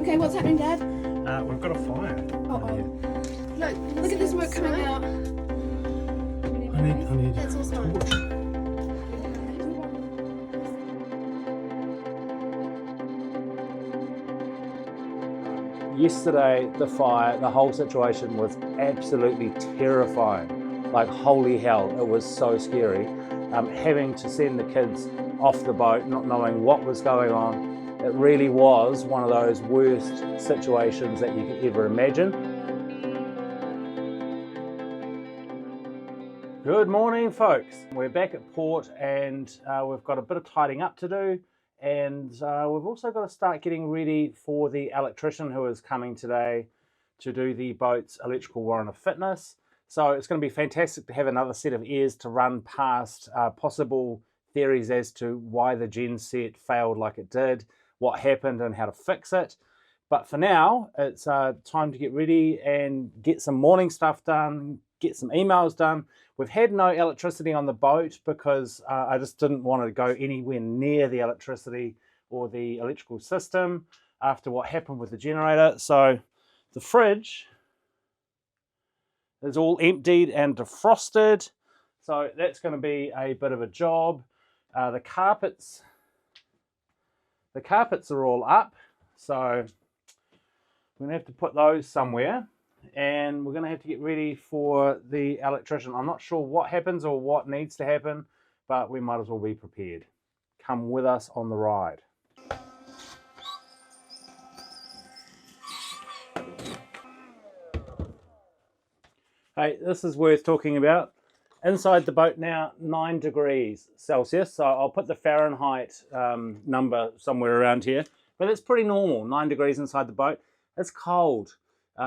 Okay, what's happening, Dad? We've got a fire. Look at this smoke coming out. I need That's a awesome. torch. Yesterday, the fire, the whole situation was absolutely terrifying. Like, holy hell, it was so scary. Having to send the kids off the boat, not knowing what was going on, it really was one of those worst situations that you could ever imagine. Good morning, folks. We're back at port and we've got a bit of tidying up to do, and we've also got to start getting ready for the electrician who is coming today to do the boat's electrical warrant of fitness. So it's going to be fantastic to have another set of ears to run past possible theories as to why the GenSet failed like it did, what happened and how to fix it. But for now, it's time to get ready and get some morning stuff done, get some emails done. We've had no electricity on the boat because I just didn't want to go anywhere near the electricity or the electrical system after what happened with the generator. So the fridge is all emptied and defrosted. So that's going to be a bit of a job. The carpets are all up. So we're going to have to put those somewhere. And we're going to have to get ready for the electrician. I'm not sure what happens or what needs to happen, but we might as well be prepared. Come with us on the ride. Hey, this is worth talking about. Inside the boat now, 9 degrees Celsius. So I'll put the Fahrenheit number somewhere around here, but it's pretty normal, 9 degrees inside the boat. It's cold.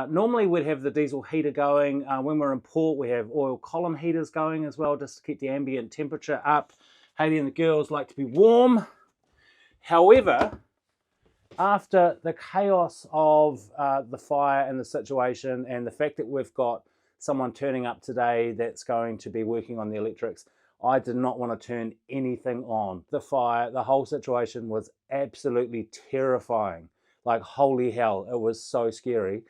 Normally we'd have the diesel heater going. When we're in port, we have oil column heaters going as well, just to keep the ambient temperature up. Haley and the girls like to be warm. However, after the chaos of the fire and the situation and the fact that we've got someone turning up today that's going to be working on the electrics, I did not want to turn anything on. The fire, the whole situation was absolutely terrifying. Like, holy hell, it was so scary.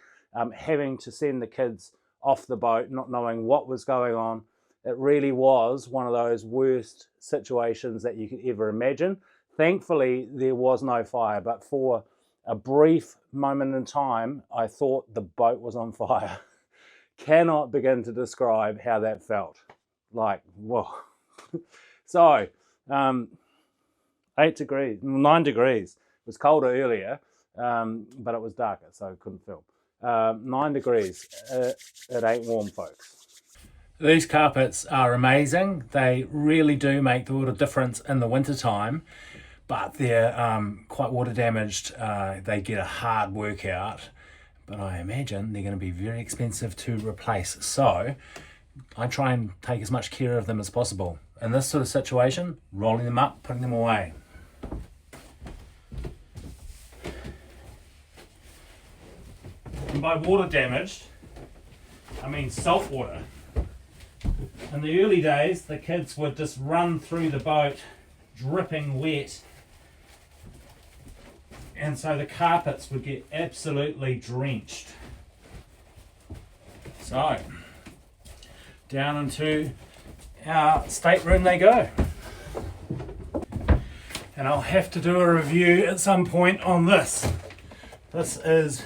Having to send the kids off the boat, not knowing what was going on, it really was one of those worst situations that you could ever imagine. Thankfully, there was no fire, but for a brief moment in time, I thought the boat was on fire. Cannot begin to describe how that felt. Like, whoa. So, 9 degrees. It was colder earlier, but it was darker, so I couldn't film. 9 degrees. It ain't warm, folks. These carpets are amazing. They really do make the world of difference in the winter time, but they're quite water damaged. They get a hard workout, but I imagine they're going to be very expensive to replace. So I try and take as much care of them as possible. In this sort of situation, rolling them up, putting them away. And by water damaged, I mean salt water. In the early days, the kids would just run through the boat dripping wet, and so the carpets would get absolutely drenched. So, down into our stateroom they go. And I'll have to do a review at some point on this. This is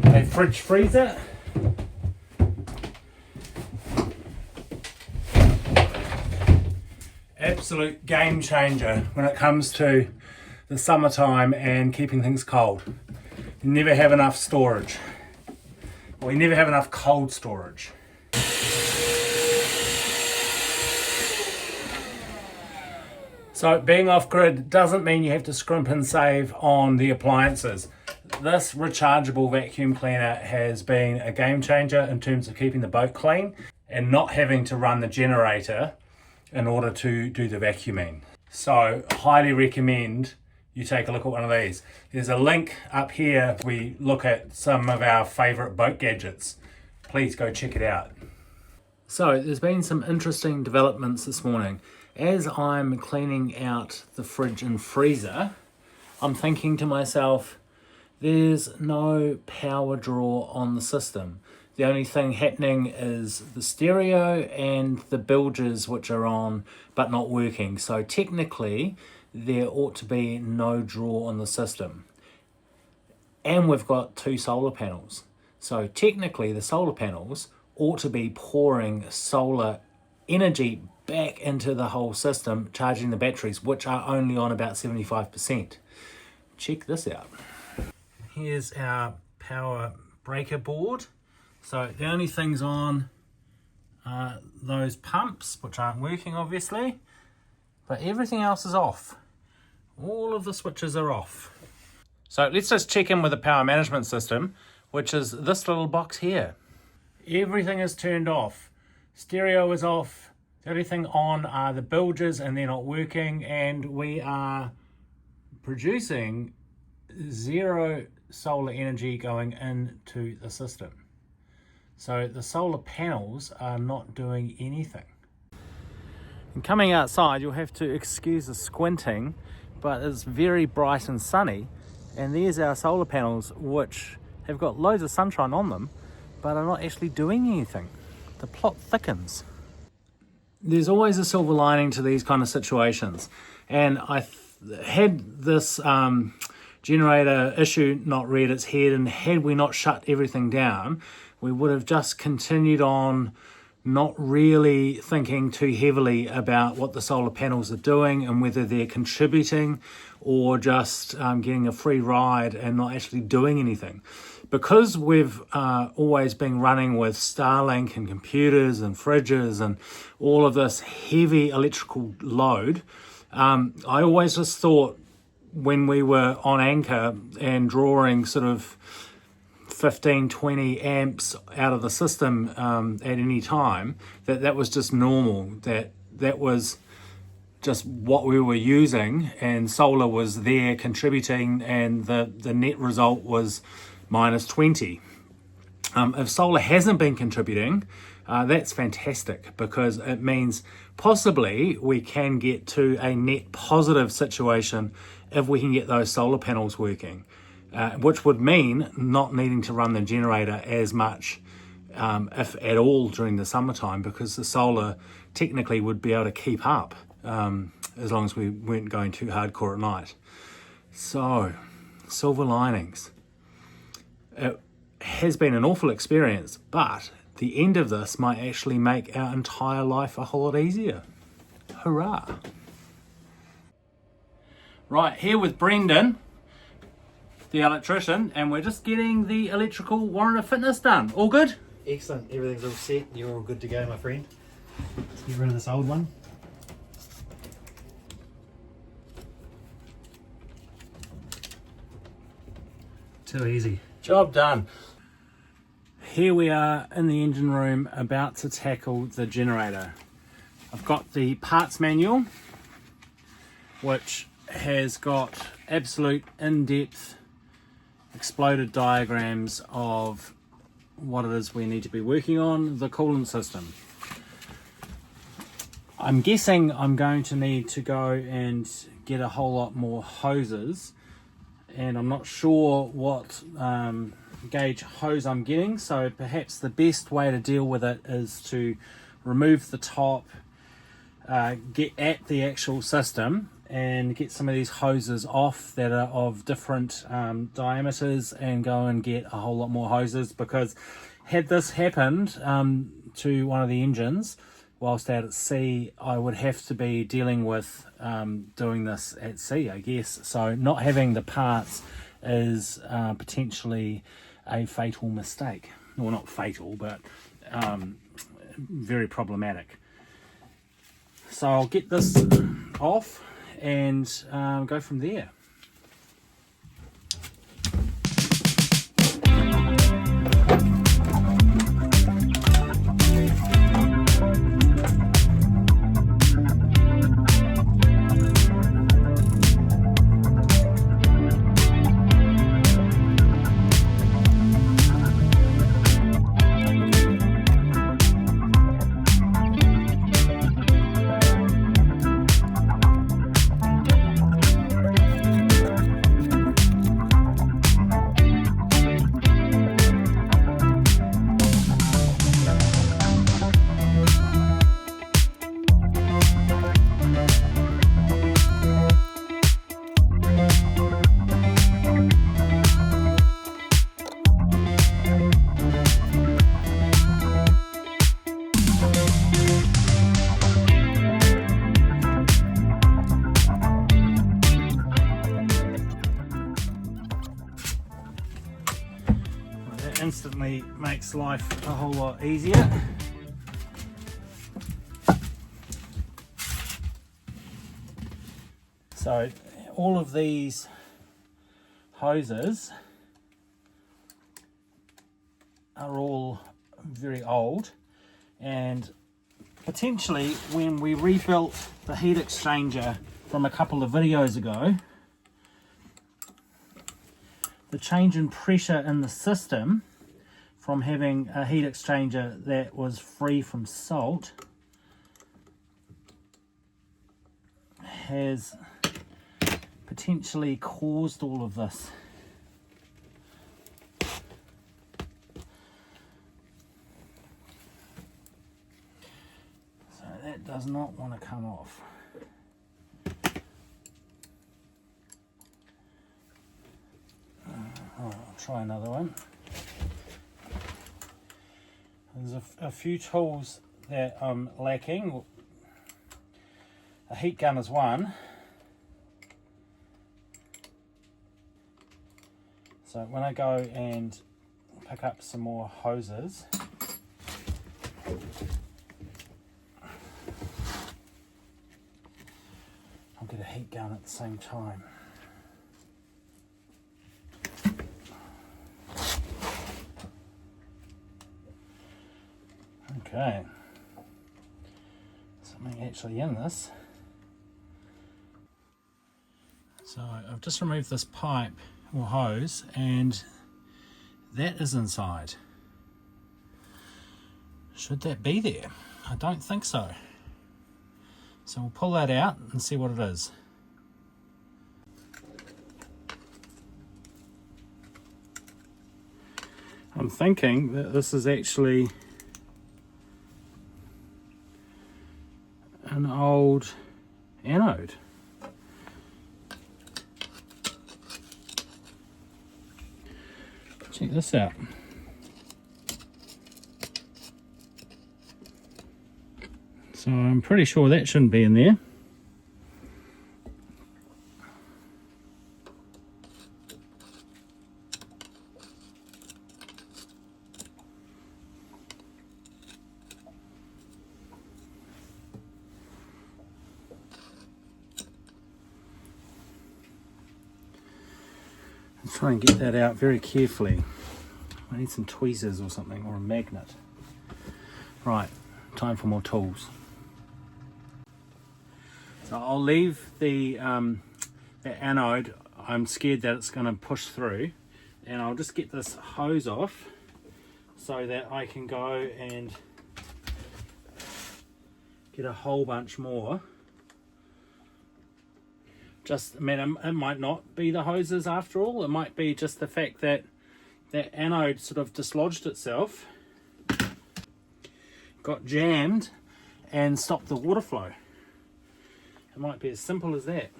a fridge freezer. Absolute game changer when it comes to the summertime and keeping things cold. You never have enough storage, or you never have enough cold storage. So being off grid doesn't mean you have to scrimp and save on the appliances. This rechargeable vacuum cleaner has been a game changer in terms of keeping the boat clean and not having to run the generator in order to do the vacuuming. So highly recommend you take a look at one of these. There's a link up here. We look at some of our favorite boat gadgets. Please go check it out. So there's been some interesting developments this morning. As I'm cleaning out the fridge and freezer, I'm thinking to myself, there's no power draw on the system. The only thing happening is the stereo and the bilges, which are on but not working. So technically, there ought to be no draw on the system. And we've got 2 solar panels. So technically, the solar panels ought to be pouring solar energy back into the whole system, charging the batteries, which are only on about 75%. Check this out. Here's our power breaker board. So the only things on are those pumps, which aren't working obviously, but everything else is off. All of the switches are off. So let's just check in with the power management system, which is this little box here. Everything is turned off. Stereo is off. The only thing on are the bilges and they're not working, and we are producing 0 solar energy going into the system. So the solar panels are not doing anything. And coming outside, you'll have to excuse the squinting, but it's very bright and sunny. And there's our solar panels, which have got loads of sunshine on them, but are not actually doing anything. The plot thickens. There's always a silver lining to these kind of situations. And I had this generator issue not reared its head, and had we not shut everything down, we would have just continued on, not really thinking too heavily about what the solar panels are doing and whether they're contributing or just getting a free ride and not actually doing anything. Because we've always been running with Starlink and computers and fridges and all of this heavy electrical load, I always just thought when we were on anchor and drawing sort of 15, 20 amps out of the system at any time, that was just normal, that was just what we were using, and solar was there contributing, and the net result was minus 20. If solar hasn't been contributing, that's fantastic, because it means possibly we can get to a net positive situation if we can get those solar panels working. Which would mean not needing to run the generator as much, if at all, during the summertime, because the solar technically would be able to keep up as long as we weren't going too hardcore at night. So, silver linings. It has been an awful experience, but the end of this might actually make our entire life a whole lot easier. Hurrah! Right, here with Brendan, the electrician, and we're just getting the electrical warrant of fitness done. All good? Excellent, everything's all set. You're all good to go, my friend. Let's get rid of this old one. Too easy. Job done. Here we are in the engine room about to tackle the generator. I've got the parts manual, which has got absolute in-depth exploded diagrams of what it is we need to be working on, the coolant system. I'm guessing I'm going to need to go and get a whole lot more hoses, and I'm not sure what gauge hose I'm getting, so perhaps the best way to deal with it is to remove the top, get at the actual system and get some of these hoses off that are of different diameters, and go and get a whole lot more hoses, because had this happened to one of the engines whilst out at sea, I would have to be dealing with doing this at sea, I guess. So not having the parts is potentially a fatal mistake. Well, not fatal, but very problematic. So I'll get this off and go from there. That instantly makes life a whole lot easier. So all of these hoses are all very old, and potentially when we rebuilt the heat exchanger from a couple of videos ago, the change in pressure in the system from having a heat exchanger that was free from salt has potentially caused all of this. So that does not want to come off. I'll try another one. There's a few tools that I'm lacking. A heat gun is one. So when I go and pick up some more hoses, I'll get a heat gun at the same time. Okay, something actually in this. So I've just removed this pipe or hose, and that is inside. Should that be there? I don't think so. So we'll pull that out and see what it is. I'm thinking that this is actually an old anode. Check this out. So I'm pretty sure that shouldn't be in there. Let's try and get that out very carefully. I need some tweezers or something, or a magnet. Right, time for more tools. So I'll leave the anode. I'm scared that it's going to push through, and I'll just get this hose off so that I can go and get a whole bunch more. Just, I mean, it might not be the hoses after all. It might be just the fact that that anode sort of dislodged itself, got jammed, and stopped the water flow. It might be as simple as that.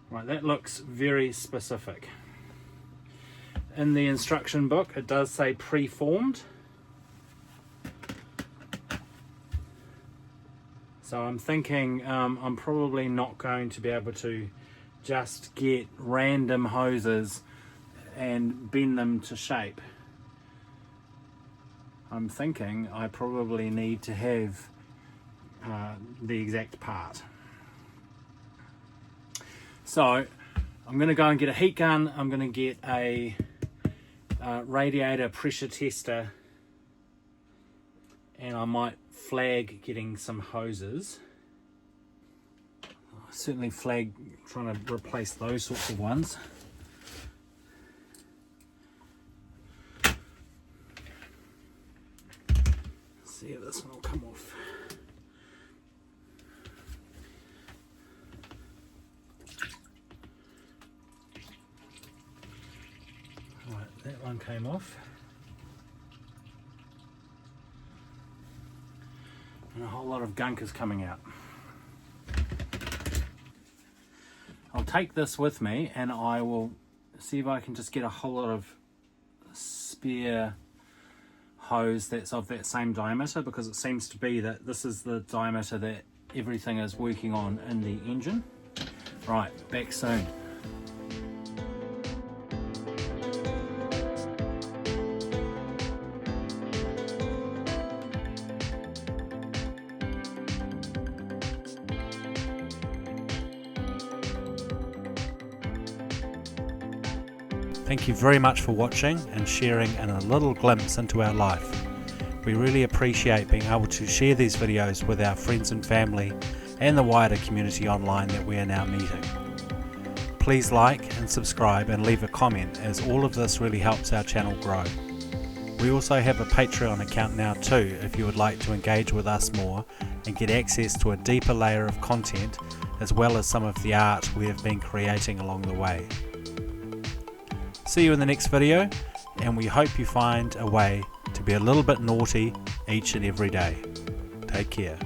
Right, that looks very specific. In the instruction book, it does say preformed. So I'm thinking I'm probably not going to be able to just get random hoses and bend them to shape. I'm thinking I probably need to have the exact part. So I'm going to go and get a heat gun. I'm going to get a radiator pressure tester, and I might flag getting some hoses. I certainly flag trying to replace those sorts of ones. Let's see if this one will come off. Right, that one came off. And a whole lot of gunk is coming out. I'll take this with me, and I will see if I can just get a whole lot of spare hose that's of that same diameter, because it seems to be that this is the diameter that everything is working on in the engine. Right, back soon. Thank you very much for watching and sharing in a little glimpse into our life. We really appreciate being able to share these videos with our friends and family and the wider community online that we are now meeting. Please like and subscribe and leave a comment, as all of this really helps our channel grow. We also have a Patreon account now too, if you would like to engage with us more and get access to a deeper layer of content, as well as some of the art we have been creating along the way. See you in the next video, and we hope you find a way to be a little bit naughty each and every day. Take care.